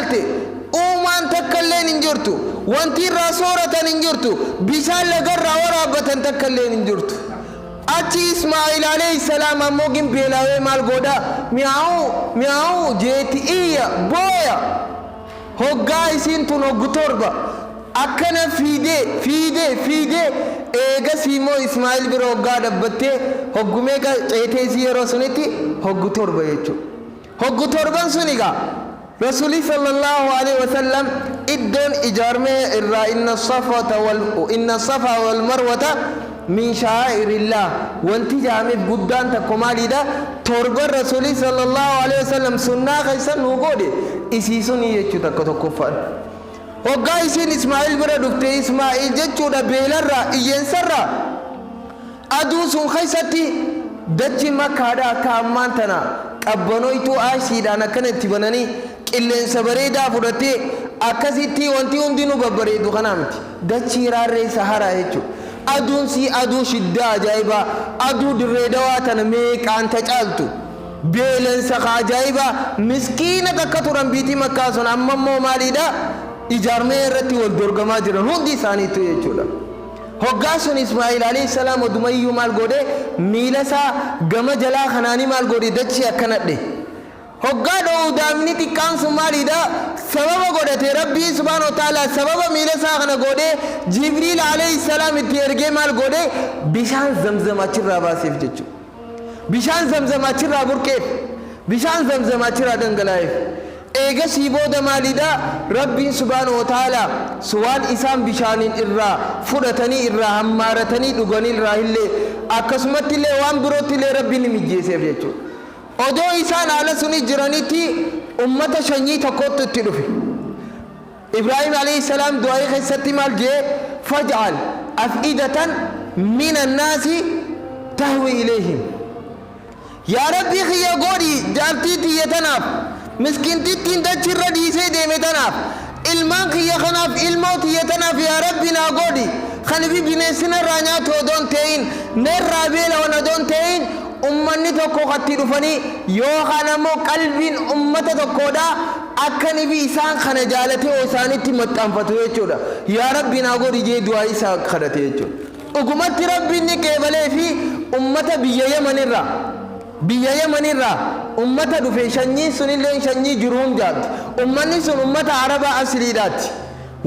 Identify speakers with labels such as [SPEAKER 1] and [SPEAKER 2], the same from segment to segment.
[SPEAKER 1] ilaalte uumaan takka illee hin jirtu wanti irraa sooratan hin jirtu bishaan lagarraa waraabbatan takka illee hin jirtu achi Ismaa'il alayhi salaam ammoo gimbeelawee maal godha mi'aawu jeeti iyya booya hoggaa isiin tun hoggu torba akkana fiidee eegas immoo Ismaa'il bira hoggaa dhabbattee hoggumee ceetee isii yeroo sunitti hoggu torba jechuudha hoggu torban sunigaa رسولي صلى الله عليه وسلم إدون إجارمه إرّا إن الصفا والمروة من شعائر الله وانتي جامع قدان تكمالي دا تربى رسولي صلى الله عليه وسلم سنة خيسا نوغودي إسي سني يجو تكتو كفان وقا إسين إسماعيل برا دكتي إسماعيل جتشو دا بيلر را إيين سر را أدو سن خيساتي دجي مكادا كامان تنا قبنويتو آشي دانا كانت تبناني qilleensa bareedaa fudhatee akkasitti wanti hundinuu babbareedu kana miti dachii raarree saharaa jechuudha aduun si aduu shiddaa ajaa'ibaa aduu dirree dawaa tana meeqaan tacaaltu beelensa ajaa'ibaa miskiina takka turan biitii makkaa sun amma immoo maaliidha ijaarmee irratti wal dorgamaa jiran hundi isaaniitu jechuudha hoggaa sun Ismaa'il alayhi salaam odumayyuu maal godhe miila isaa gama jalaa kanaanii maal godhe dachii akkanadhe hoggaa dha'uu daamni xiqqaan sun maalidha sababa godhate rabbii subhaanahu wa ta'ala sababa miila isaa kana godhe Jibriil alayhi salaam itti ergee maal godhe bishaan zamzam achirraa baaseef jechuudha bishaan zamzam achirraa burqeef bishaan zamzam achirraa dhangala'eef eegasii booda maalidha rabbiin subhaanahu wa ta'ala waan isaan bishaaniin irraa fudhatanii irraa hammaaratanii dhuganii irraa illee akkasumatti illee waan birootti illee rabbiin mijjeeseef jechuudha odoo isaan haala suni jiranitti ummata shanyii tokkotti itti dhufe Ibrahim alayhi salaam du'aa keessatti maal jee faj'al af'idatan min annaasi tahwi ilayhim yaa rabbi khiyya godhi jaartii tiyya tanaaf miskiintittiin dachirra dhiisee deeme tanaaf ilmaan kiyya kanaaf ilmoo tiyya tanaaf yaa rabbi naa godhi kanifi bineensinarraa nyaatu odoon ta'in neerraa beelawan odoon ta'in ummanni tokko katti dhufanii yookaan ammoo qalbiin ummata tokkodha akkani fi isaan kana jaalatee isaanitti maxxanfatu jechuudha yaa rabbi naa godhi jee du'aa isaa kadhate jechuudha dhugumatti rabbiin ni qeebalee fi ummata biyya Yamanirraa ummata dhufe shanyiin sunillee shanyii jiruun jaatti ummanni sun ummata arabaa asliidhaatti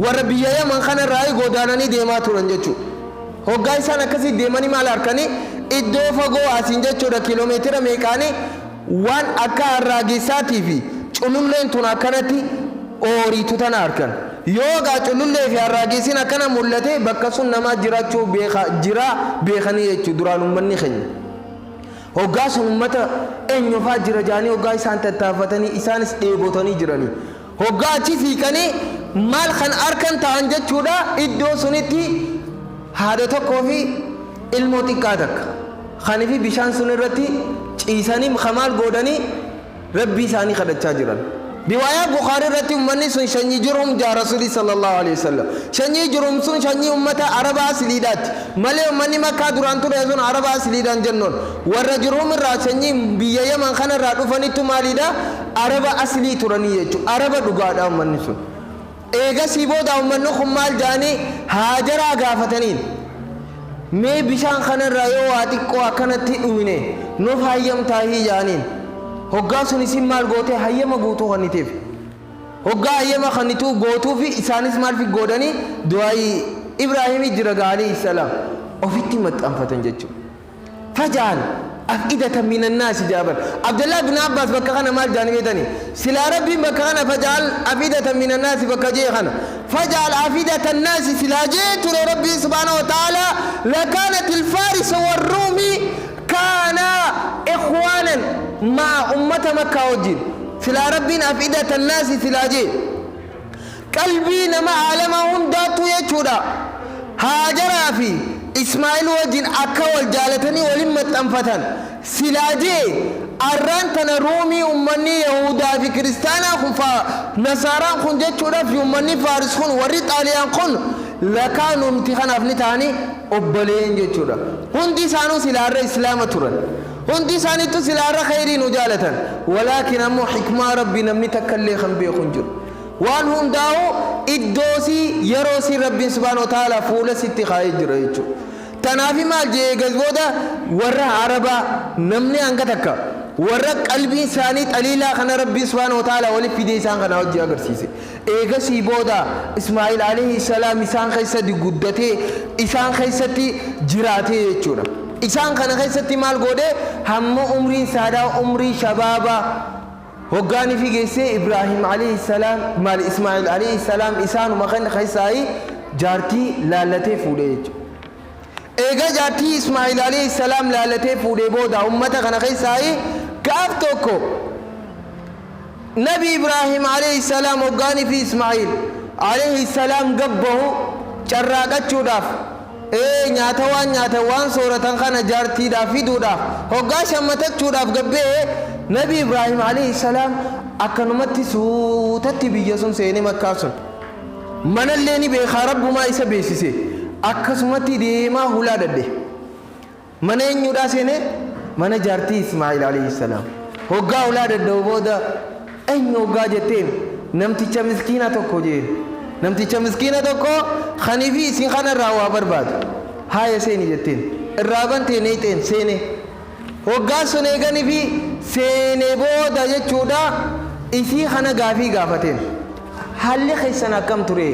[SPEAKER 1] warra biyya Yaman kanarraa godaananii deemaa turan jechuudha hoggaa isaan akkasii deemanii maal harkanii iddoo fagoo asiin jechuudha kiiloomeetira meeqaanii waan akka harraageessaatii fi cululleen tun akkanatti ooriitu tana harkan yoogaa culullee fi harraageessiin akkana mul'ate bakka sun namaa jiraachuu beekanii jechuudha duraan ummanni keenya hoggaa sun ummata eenyufaa jira jaanii hoggaa isaan tattaafatanii isaanis dheebotanii jiranii hoggaa achi siiqanii maal kan harkan ta'an jechuudha iddoo sunitti haadha tokkoo fi ilmoo xiqqaa takka kanifi bishaan sun irratti ciisanii kamaal godhanii rabbii isaanii kadhachaa jiran riwaayaa Bukhaarii irratti ummanni sun shanyii jirum jaa Rasuulii sallallahu alaihi wasallam shanyii jirum sun shanyii ummata arabaa asliidhaatti malee ummanni makkaa duraan ture sun arabaa asliidhaan jennoon warra jirum irraa shanyii biyya Yaman kana irraa dhufanittu maalidha araba aslii turanii jechuudha araba dhugaadha ummanni sun eegasii booda ummanni kun maal jaanii Haajaraa gaafataniin mee bishaan kanarraa yoo waa xiqqoo akkanatti dhumine nuuf hayyamtaahii jaaniin hoggaa sun isin maal goote hayyama guutuu kanniteef hoggaa hayyama kannituu gootuu fi isaanis maal fi godhanii du'aa'ii Ibraahimii jira alayhi salaam ofitti maxxanfatan jechuudha faj'al أفئدة من الناس جابر عبد الله بن عباس بكخنا مال جانبيتني سلا ربي بكخنا فجعل أفئدة من الناس بكجيخنا فجعل أفئدة الناس سلا جيت لربي سبحانه وتعالى لكانت الفارس والرومي كان إخوانا مع أمة مكة وجين سلا ربي أفئدة الناس سلا جيت قلبي ما علمهم داتو يجودا هاجر في إسماعيل وجين أكا والجالتني ولمت أنفتن سلاجي أرانتنا رومي أمني يهودا في كريستانا خنفا نصارى خن جتشورا في أمني فارس خن ورد آليان خن لكانوا امتخان أفنتاني أبلين جتشورا هندي سانو سلارة إسلام تورن هندي ساني تو سلارة خيرين وجالتن ولكن أمو حكمة ربي نمني تكالي خنبي خنجر waan hundaa'u iddoosii yeroosii rabbiin subhaanahu wa ta'ala fuula sitti kaa'ee jira jechuudha. Tanaafi maal jee gazbooda warra arabaa namni hanga takka warra qalbiin isaanii xaliilaa kana rabbiin subhaanahu wa ta'ala walitti fidee isaan kana hojii agarsiise. Eegasii booda Ismaa'il alayhi salaam isaan keessatti guddatee isaan keessatti jiraatee jechuudha. Isaan kana keessatti maal godhe hamma umriin saadaa umrii shabaabaa hoggaanii fi geessee Ibraahim alayhi salaam maal Ismaa'il alayhi salaam isaanuma kan keessaa jaartii laallatee fuudhee jechuudha. Eega jaartii Ismaa'il alayhi salaam laallatee fuudhee booda ummata kana keessaa gaaf tokko Nabi Ibraahim alayhi salaam hoggaanii fi Ismaa'il alayhi salaam gabbahu carraaqachuudhaaf nyaata waan sooratan kana jaartiidhaaf fiduudhaaf hoggaa shammatachuudhaaf gabbee Nabi Ibraahim alayhi salaam akkanumatti suutatti biyya sun seenee Makkaa sun manallee ni beekaa rabbumaa isa beeksise akkasumatti deemaa hulaa dadde mana eenyuudhaa seenee mana jaartii Ismaa'il alayhi salaam hoggaa hulaa dadda'u booda eenyu hoggaa jetteen namticha miskiina tokko jeen namticha miskiina tokko khaniifi isin kanarraa waa barbaadu haaya seeni jetteen irraa bantee neexeen seene hoggaa sun eeganii fi seene booda jechuudha isii kana gaafii gaafateen haalli keessan akkam ture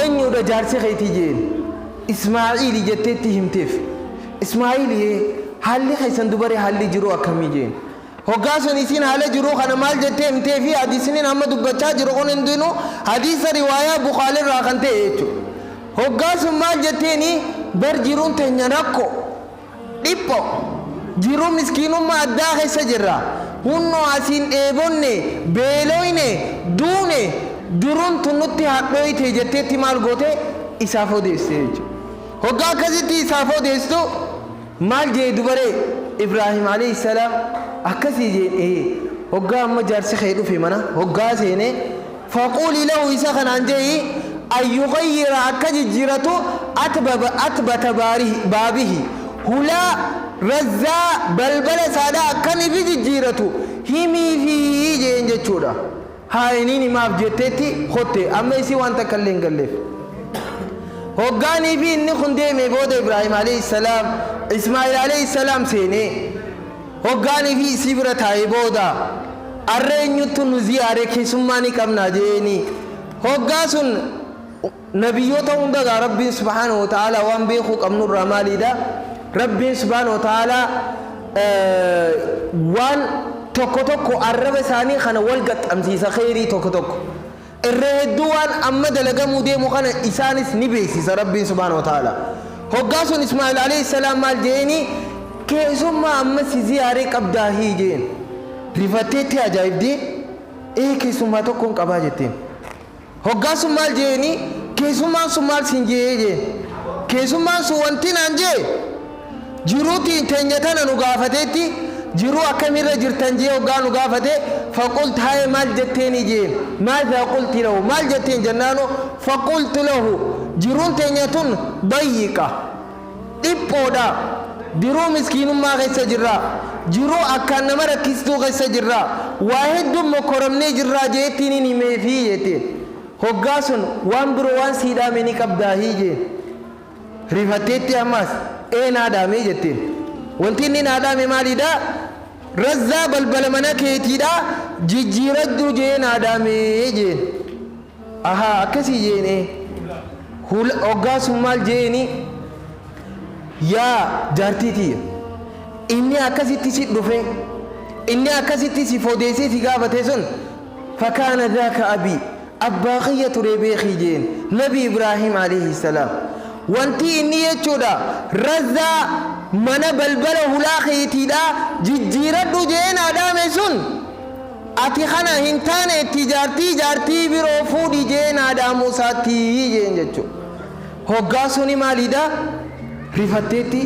[SPEAKER 1] eenyudha jaarsi keetii jeen Ismaa'il jetteetti himteef Ismaa'il haalli keessan dubare haalli jiru akkamii jeen hoggaa sun isiin haala jiru kana maal jettee himtee fi hadiisniin amma dubbachaa jiru kun hundinuu hadiisa riwaayaa Bukhaarii irraa kan ta'e jechuudha. Hoggaa sun maal jetteeni bar jiruun teenya rakko dhipho jiruu miskiinummaa addaa keessa jirra hunnoo asiin dheebonne beelooyne duune duruun tunnutti hadhooyte jetteetti maal goote isaaf odeesse jechuudha. Hoggaa akkasitti isaaf odeessu maal jee dubaree Ibraahim alayhi salaam akkasii jeen hoggaa amma jaarsi kee dhufe mana hoggaa seene faquuli lahu isa kanaan jee an yughayyira akka jijjiiratu atbata baabihi hulaa razzaa balbala isaadhaa akkaniif jijjiiratu himiifi jeen jechuudha. haa iniin himaaf jetteetti hotte amma isii waan takka illee hin galleef hoggaanii fi inni kun deeme booda Ibraahim alayhi salaam Ismaa'il alayhi salaam seene hoggaanii fi isii bira taa'ee booda arreenyuttu nu ziyaare keessummaa ni qabnaa jeeni hoggaa sun nabiyyoota hundagaa rabbiin subhaanahu wa ta'ala waan beekuu qabnurraa maaliidha rabbiin subhaanahu wa ta'ala waan tokko tokko arraba isaanii kana wal gaxxamsiisa khayrii tokko tokko irra hedduu waan amma dalagamuu deemu kana isaanis ni beeksisa rabbiin subhaanahu wa ta'ala hoggaa sun Ismaa'il alayhi salaam maal jeeni keessummaa amma si ziyaaree qabdaa hiigeen rifatteetti ajaa'ibdee keessummaa tokkoon qabaa jetteen hoggaa sun maal jeeni keessummaan sun maal siin jee jeen keessummaan sun wanti naan jee jiruutiin teenya tana nu gaafateetti jiruu akkamirra jirtan jee hoggaa nu gaafate faqult haye maal jetteeni jeen maadhaa qulti lahu maal jetteen jennaanu faqultu lahu jiruun teenya tun dayyiqa dhiphoodha jiruu miskiinummaa keessa jirra jiruu akkaan nama rakkistuu keessa jirra waa hedduun mokkoramnee jirra jeettiin hin himeefii jetteen hoggaa sun waan biroo waan siidhaame ni qabdaa hiijeen rifatteetti ammas naadhaame jetteen wanti inni naadhaame maalidha razzaa balbala mana keetiidha jijjiiraddu jee naadhaame jeen ahaa akkasii jeene hoggaa sun maal jeeni yaa jaartiitiyya inni akkasitti si dhufe inni akkasitti si fodeessee si gaafate sun fakaana dhaaka abii abbaa kiyya ture beekii jeen nabi Ibraahim alayhi salaam wanti inni jechuudha razzaa mana balbala hulaa keetiidha jijjiiradhu jeen naadhaame sun ati kana hin taane itti jaartii biroo fuudhi jeen naadhaamu isaatti jeen jechuudha hoggaa suni maalidha rifatteetti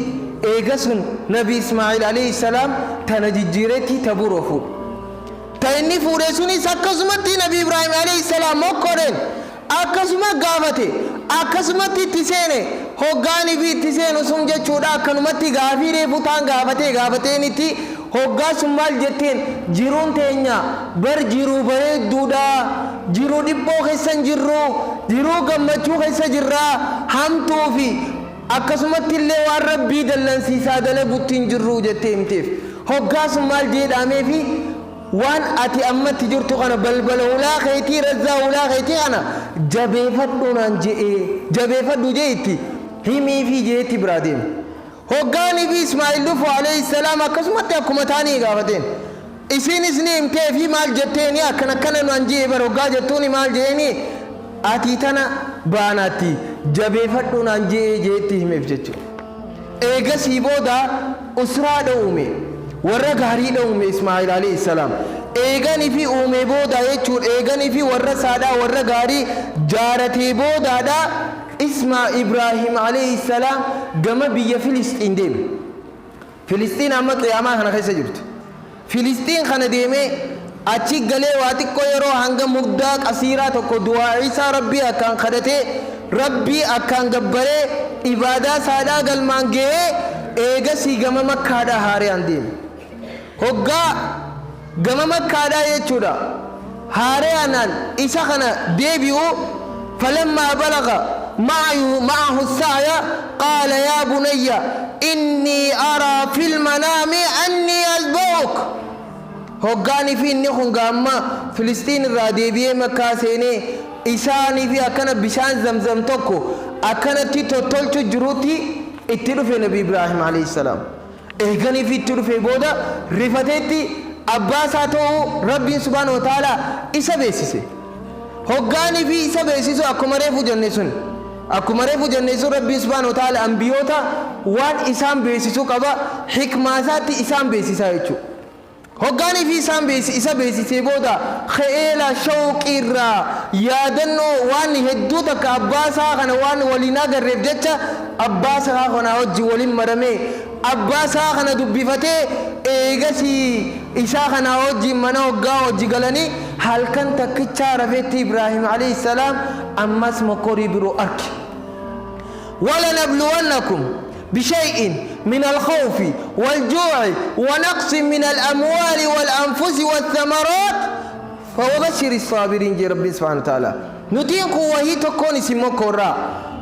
[SPEAKER 1] eega sun nabi Ismaa'il alayhi salaam tana jijjiiretti taburoo fuudhu ta inni fuudhe sunis akkasumatti nabi Ibraahim alayhi salaam mokkoreen akkasuma gaafate akkasumatti itti seene hoggaanii fi itti seenu sun jechuudha akkanumatti gaafii reefutaan gaafateenitti hoggaa sun maal jetteen jiruun teenya bar jiruu bareedduudha jiruu dhibboo keessa jirru jiruu gammachuu keessa jirra hamtuu fi akkasumatti illee waan rabbii dallansiisaa dalagutti hin jirru jettee himteef hoggaas maal jedhamee fi waan ati ammatti jirtu kana balbala ulaa keetii razzaa ulaa keetii kana jabeeffadhu naan je'ee jabeeffadhu jeetti himii fi jeetti biraa deeme hoggaanii fi Ismaa'il dhufu alayhi salaam akkasumatti akkuma taanii gaafateen isinis ni himtee fi maal jetteeni akkana naan je'ee bara hoggaa jettuuni maal je'eeni ati tana baanaatti jabeeffadhu naan je'ee jeetti himeef jechuudha eegasii booda usraa dha'ume warra gaarii dha'ume Ismaa'il alayhi salaam eeganii fi uume booda jechuudha eeganii fi warra saadaa warra gaarii jaaratee boodaadha Ibrahim alayhi salaam gama biyya Filistiin deeme Filistiin amma qiyaamaa kana keessa jirtu Filistiin kana deemee achi galee waa xiqqoo yeroo hanga muddaa qasiiraa tokko du'aa isaa rabbii akkaan kadhatee rabbii akkaan gabbaree ibaadaa saadaa galmaan ga'ee eegasii gama makkaadhaa haaraan deeme hoggaa gama makkaadhaa jechuudha haaraan isa kana deebi'u فلما بلغ معه السعي قال يا بني إني أرى في المنام أني أذبحك هقاني في النخن قاما فلسطين الراديبية مكاسيني إساني في أكنا بشان زمزم توكو أكنا تتطلت جروتي اتلو نبي إبراهيم عليه السلام إهقاني في اتلو في بودا رفتتي أباساتو ربي سبحانه وتعالى إسا بيسيسي هقاني في إسا بيسيسو أكما ريفو جنسون أكما ريفو جنسون ربي سبحانه وتعالى أنبيوتا وان إسان بيسيسو قبا حكمازات إسان بيسيسا يجو هقاني في إسان إسا بيسيسي بودا خيلا شوق إرى يادنو وان هدوتك أباسا خنا وان ولينا قرب جتا أباسا خنا وجي ولين مرمي أباسا خنا دبفتي إيغسي إسا خنا وجي منا وقا وجي قلني هل كان تكتشا رفيت إبراهيم عليه السلام أما اسمكوري برو أرك ولنبلونكم بشيء من الخوف والجوع ونقص من الأموال والأنفس والثمرات فوبشر الصابرين جي ربي سبحانه وتعالى نتين قوة تكون سموكورا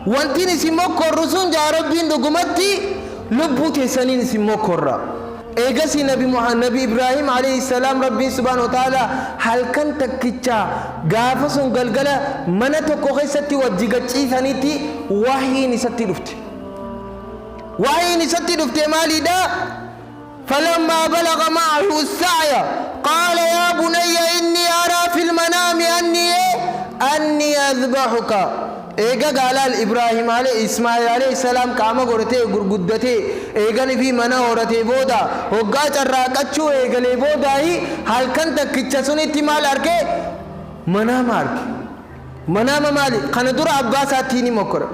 [SPEAKER 1] وانتين سموكور رسون جا ربي نقمتي لبوتي سنين سموكورا إيجاسي نبي إبراهيم عليه السلام ربي سبحانه وتعالى هل كان تكتشا غافسون قلقلا من تكوخي ستي وجيغتشي ثانيتي وحي نستي لفتي وحي نستي لفتي مالي دا فلما بلغ معه السعي قال يا بني إني أرى في المنام أني أذبحك إيجا قال إبراهيم عليه إسماعيل عليه السلام كاما قرتي قرقدتي إيجا في منا ورتي بودا وقا تراكتشو إيجا لي بودا هي هل كنت كتشسوني تمال أركي منا مارك منا مالي خندور عباساتيني مكرم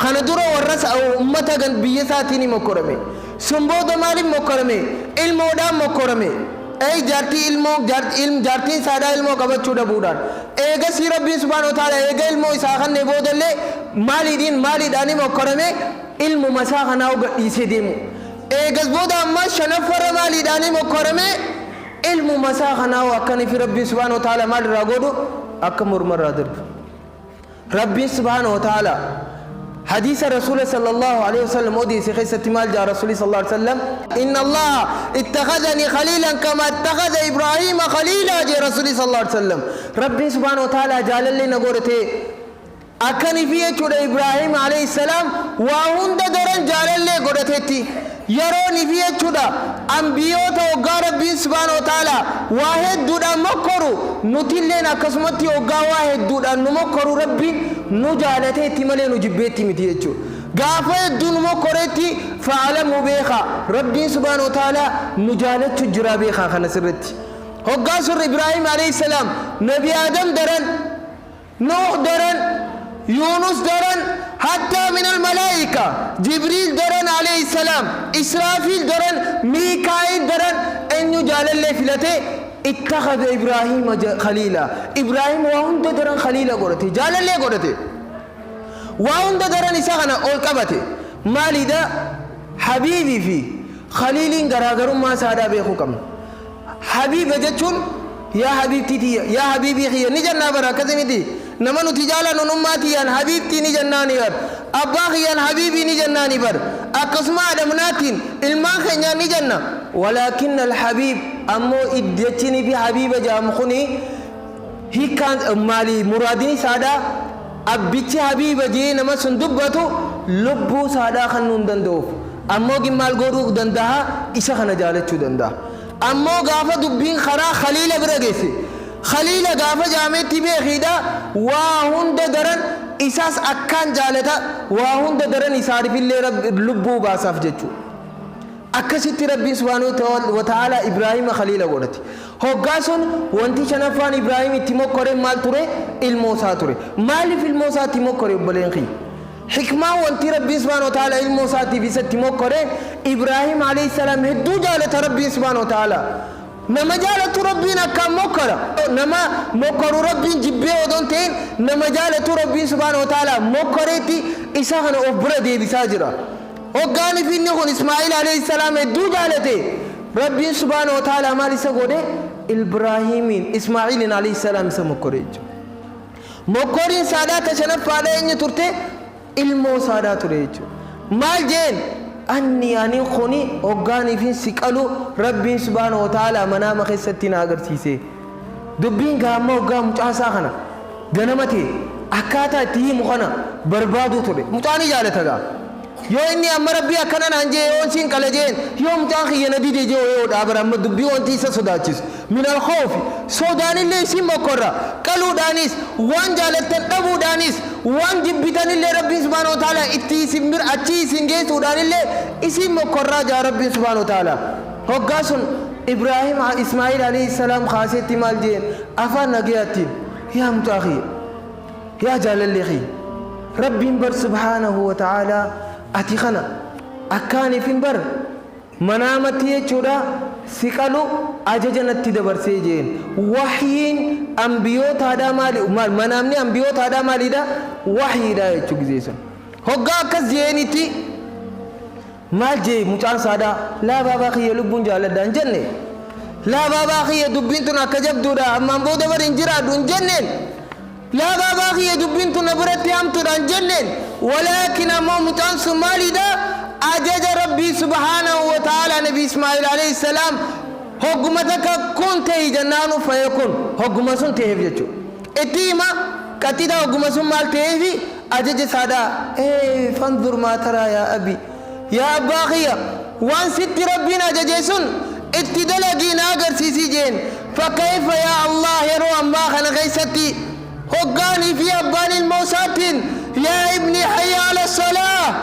[SPEAKER 1] خندور ورس أو أمتا قن بيساتيني مكرمي سنبودا مالي مكرمي المودا مكرمي أي جارتي علم جارتي سادا علمو قبض چودا بودان إيغا سي ربي سبحانه وتعالى إيغا علمو إساخن نبودا اللي مالي داني مكرمي علم مساخن أو قديسي ديمو إيغا بودا أما شنفر مالي داني مكرمي علم مساخن أو أكني في ربي سبحانه وتعالى مالي راقودو أكمر مرة درب ربي سبحانه وتعالى حديث رسول صلى الله عليه وسلم ودي سيخي ستمال جاء رسول صلى الله عليه وسلم إن الله اتخذني خليلا كما اتخذ إبراهيم خليلا جاء رسول صلى الله عليه وسلم ربي سبحانه وتعالى جعل لي نقولته أكني فيه چود إبراهيم عليه السلام وهند درن جعل لي قولته يروني فيه چودا أنبيوتا وقا ربي سبحانه وتعالى واحد دودا مكرو نتلين أكسمتي وقا واحد دودا نمكرو ربي نجالته تمالي نجبتي متيجو غافة دون مكرتي فعلموا بيخا ربي سبحانه وتعالى نجالت جرا بيخا خنسرتي وقا سر إبراهيم عليه السلام نبي آدم درن نوح درن يونس درن حتى من الملائكة جبريل درن عليه السلام إسرافيل درن ميكائيل درن أن يجعل الله فلته اتخذ إبراهيم خليلا إبراهيم وهند درن خليلا قرته جعل الله قرته وهند درن إساقنا أول قبته مالي دا حبيبي في خليلين غراغرون ما سادا بيخو كم حبيب جتشون يا حبيبتي يا حبيبي خي نجنا برا كذمتي نمنو تجالا ننماتي أن حبيبتي نجناني بر أباخي أن حبيبي نجناني بر أقسم دمناتين المان خنيا نجنا ولكن الحبيب أمو إدتني بحبيب جامخني هي كان مالي مرادني سادا أبيتي حبيب جي نما سندبتو لبو سادا خنون دندوف أمو جمال غروق دندها إسا خنا جالتشو دندا أمو غافة دبين خرا خليل برغيسي خليل غافة جامعة تبي خيدا واهند درن إساس أكان جالتا واهند درن إساري في اللي رب لبو باساف جتشو أكسيت ربي سبحانه وتعالى إبراهيم خليل غورتي هوغاسون وانتي شنفان إبراهيم تيمو كوري مال توري الموسى توري مال في الموسى تيمو كوري بلينخي حكمة وانتي ربي سبحانه وتعالى الموسى تبي ستيمو كوري إبراهيم عليه السلام هدو جالت ربي سبحانه وتعالى نما جالت ربنا كم مكرا نما مكر ربي جبه ودونتين نما جالت ربي سبحانه وتعالى مكرتي إسحاق أبرة دي بساجرة وقال في النخون إسماعيل عليه السلام هدو جالته ربي سبحانه وتعالى مالي سقوده إبراهيم إسماعيل عليه السلام سمكرج مكرين سادات شنف عليه ترته ilmoo saadaa ture jechuudha maal jeen ani khoni oggaanii fi siqalu rabbiin subhaanahu wa ta'ala manaama keessatti na agarsiise dubbiin gaamma oggaa mucaasaa kana ganamate akkaataa itti himu kana barbaadu ture mucaanii jaalatagaa yoo inni amma rabbii akkana naan jee yoo siin qala jeen yoo mucaan kiyya na dide jee yoo dhaabara amma dubbii wanti isa sodaachisu min alkhawfi sodaanillee isin mokkorra qaluudhaanis waan jaalattan dhabuudhaanis waan jibbitanillee rabbiin subhaanahu wa ta'ala itti isin bir achi isin geessuudhaanillee isin mokkorraa jaa rabbiin subhaanahu wa ta'ala hoggaa sun ibraahim ismaa'il alayhi salaam kaaseetti maal jeen afaan nagayaattiin yaa mucaa kiyya yaa jaalallee kiyya rabbiin bar subhaanahu wa ta'ala ati kana akkaani fin bar manaamatti jechuudha siqalu ajajanatti dabarsee jeen wahyiin ambiyootaadhaa maali manaamni ambiyootaadhaa maalidha wahyiidha jechuu gizeessan hoggaa akkas jeenitti maal jee mucaan saadaa laa baabaa kiyya lubbuun jaaladhaan jenne laa baabaa kiyya dubbiin tun akka jabduudha ammaan booda bar hin jiraadhu hin jenneen لا بابا خي دبنت نبرت يامتدان جنن ولكن أمو متان سمالي دا أجج ربي سبحانه وتعالى نبي إسماعيل عليه السلام حكمتك كنت جنان فيكون حكمة سن تهيفيتشو اتيما كتيدا حكمة سن مال تهيفي أجج سادا فانظر ما ترى يا أبي يا أبا خي وان ست ربنا ججسن اتدلقي ناقر سيسي جين فكيف يا الله يرو أما خنا غيستي هقاني في أبان الموساتين يا ابني حي على الصلاة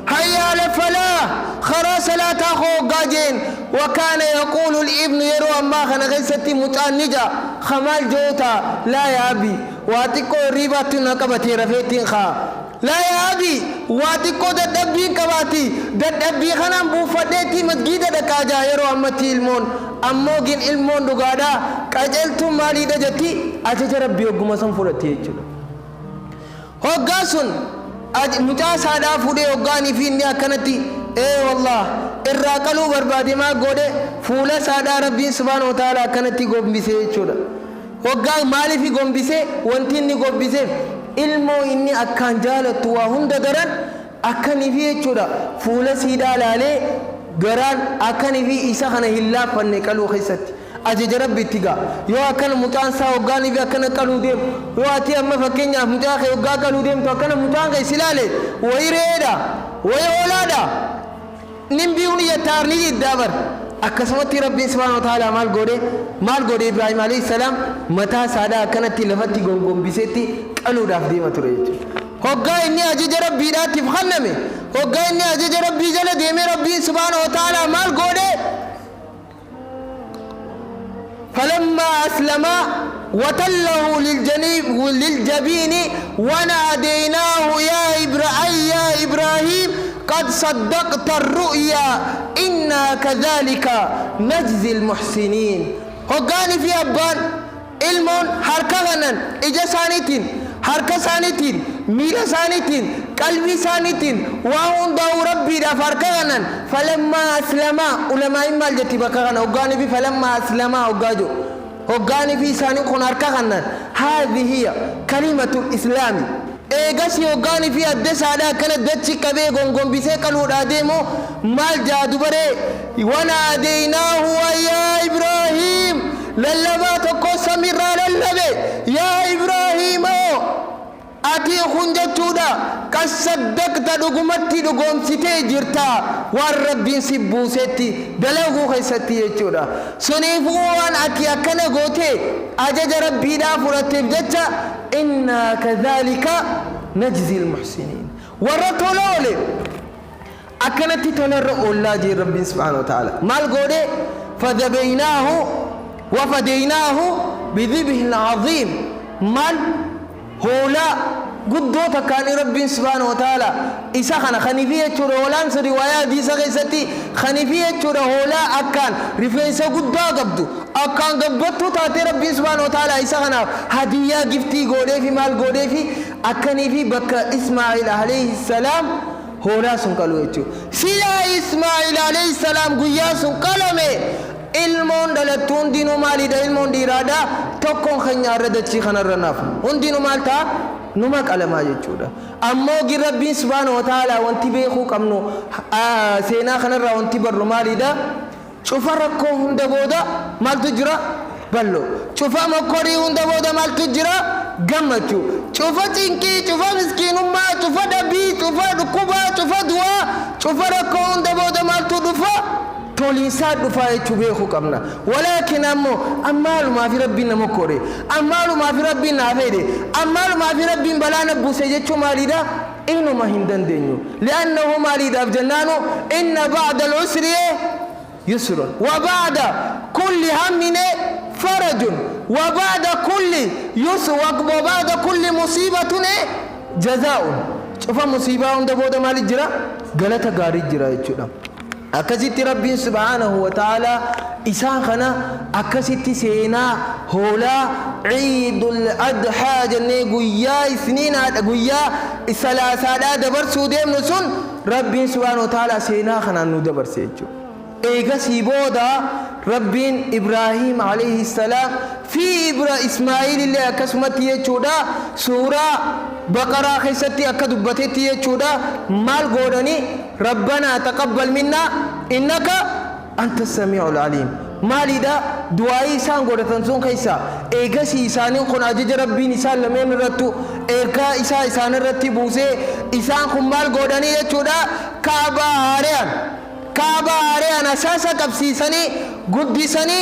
[SPEAKER 1] حي على الفلاح خلاص لا تاخو قاجين وكان يقول الابن يروى ما خنا غيستي متعنجة خمال جوتا لا يا أبي واتكو ريبات نقبتي رفيتين خا لا يا أبي واتكو ددبين كباتي ددبي خنا بوفدتي مسجد دكاجا يروى أمتي المون أموجين المون دعادا كأجلتم مالي دجتي أجج ربي وقوم سنفرتي يجلو هقاسون مجاز هذا فودي وقاني في النيا كنتي إيه والله الرقلو بربادي ما قوده فولا سادا ربي سبحانه وتعالى كنتي قوم بيسي يجلو وقال مالي في قوم بيسي وانتيني قوم بيسي ilmoo inni akkaan jaalattu waa hunda daran akkanii fi jechuudha fuula siidaa laalee garaan akkanii fi isa kana hin laaffanne qaluu keessatti ajaja rabbitti gaa yoo akkana mucaan isaa hoggaanii fi akkana qaluu deemu yoo ati amma fakkeenyaaf mucaa kee hoggaa qaluu deemtu akkana mucaan kee si laale wayi re'eedha wayi hoolaadha nin biyuun yettaar ni diddaa akkasumatti rabbiin subhaanahu wa ta'ala maal godhe Ibraahim alayhi salaam mataa saadaa akkanatti lafatti gongombisetti qaluudhaaf deema ture jechuudha hoggaa inni ajaja rabbiidhaatiif kenname hoggaa inni ajaja rabbii jala deemee rabbiin subhaanahu wa ta'ala maal godhe فلما أسلم وتله للجبين وناديناه يا إبراهيم قد صدقت الرؤيا إنا كذلك نجزي المحسنين هقاني في أبان علمون حركة غنن إجا سانيتين حركة سانيتين ميلا سانيتين قلبي سانيتين وهم داو ربي دا فركة غنن فلما أسلما علماء مال جتي بكا غنن هقاني في فلما أسلما هقاجو هوغاني في ساني كون أركانا هذه هي كلمة الإسلام إيغاسي هوغاني في الدس على كانت دتشي كبي غونغون بيسيك الوداديمو مال جادو بري وناديناه يا إبراهيم للباتكو سميرا للبي يا إبراهيم أتي خنجتودا كصدقت دغمتي دغوم سيتي جرتا والرب سبوسيتي دلغو خيستي يچودا سنيفوان أتي أكنا غوتي أجج ربي دا فرتب جتا إنا كذلك نجزي المحسنين ورطولولي أكنتي تنر الله جي ربي سبحانه وتعالى مال غودي فذبيناه وفديناه بذبح عظيم مال هولا قدو تكاني ربي سبحانه وتعالى إسا خنا خنيفية چورا هولان سا رواية ديسا غيستي خنيفية چورا هولا أكان رفيسا قدو قبدو أكان قبطو تاتي ربي سبحانه وتعالى إسا خنا هدية گفتي غودي في مال غودي في أكني في بكا إسماعيل عليه السلام هولا سنقلو يچو سيلا إسماعيل عليه السلام قويا سنقلمي ilmoon dhalattuun diinuu maaliidha ilmoon dhiiraadha tokkoon keenyaarra dachii kanarra naafu hundinuu maal ta'a numa qalamaa jechuudha ammoo gi rabbiin subhaanahu wa ta'aalaa wanti beekuu qabnu seenaa kanarraa wanti barru maaliidha cufa rakkoo hunda booda maaltu jira ballo cufa mokkorii hunda booda maaltu jira gammachuu cufa cinqii cufa miskiinummaa cufa dhabii cufa dhukkubaa cufa du'aa cufa rakkoo hunda booda maaltu dhufa توليسات دفاعي تبيه قمنا ولكن أمال ما في ربنا مكوري أمال ما في ربنا عفيدي أمال ما في ربنا بلانا بوسيجة ماليدا إنه ما هندن دينيو لأنه ماليدا بجنانو إن بعد العسر يسر وبعد كل هم فرج وبعد كل يسر وبعد كل مصيبة جزاء شوف مصيبة عند بودا مالي جرا غلطة غاري جرا يجودا أكسيت ربي سبحانه وتعالى إساخنا أكسيت سينا هولا عيد الأضحى جنة قويا سنين قويا الثلاثة دبر سودهم نسون ربي سبحانه وتعالى سينا خنا ندبر سيجو إيجا سيبودا ربين إبراهيم عليه السلام في إسماعيل اللي أكسمت يجودا سورة بقرة خيستي أكدبتي يجودا مال غوراني ربنا تقبل منا إنك أنت السميع العليم مالي دا دعائي سان غورتن سون خيسا إيجا سيسانين خون أجج ربي نسان لمن رتو إيركا إسان رتي بوسي إسان خمال غوراني يجودا كعبة هاريان أساسا قبسيساني قدساني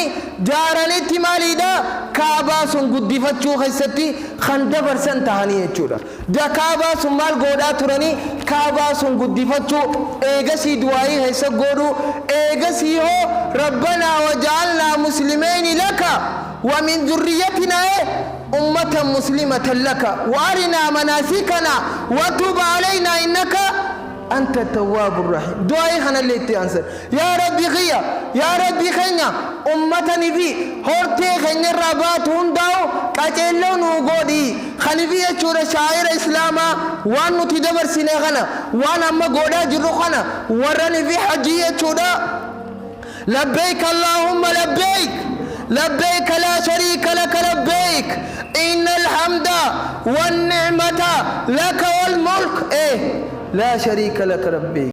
[SPEAKER 1] جاراني تمالي دا كعبة سن قدفتشو خيستي خندبر سن تهاني يجودا دا كعبة سن مال غودا تراني كعبة سن قدفتشو إيغسي دعائي حيث غودو إيغسي هو ربنا وجعلنا مسلمين لك ومن ذريتنا أمة مسلمة لك وارنا مناسكنا وتب علينا إنك أنت التواب الرحيم دعائي خنا اللي تأنسر يا ربي خيا يا ربي خينا أمتني في هرتي خينا ربات هنداو كأجلو نوغودي خليفية شورى شاعر إسلاما وانو تدبر سنغنا وانا أما غودا جروخنا وراني في حجية شورى لبيك اللهم لبيك لبيك لا شريك لك لبيك إن الحمد والنعمة لك والملك لا شريك لك ربي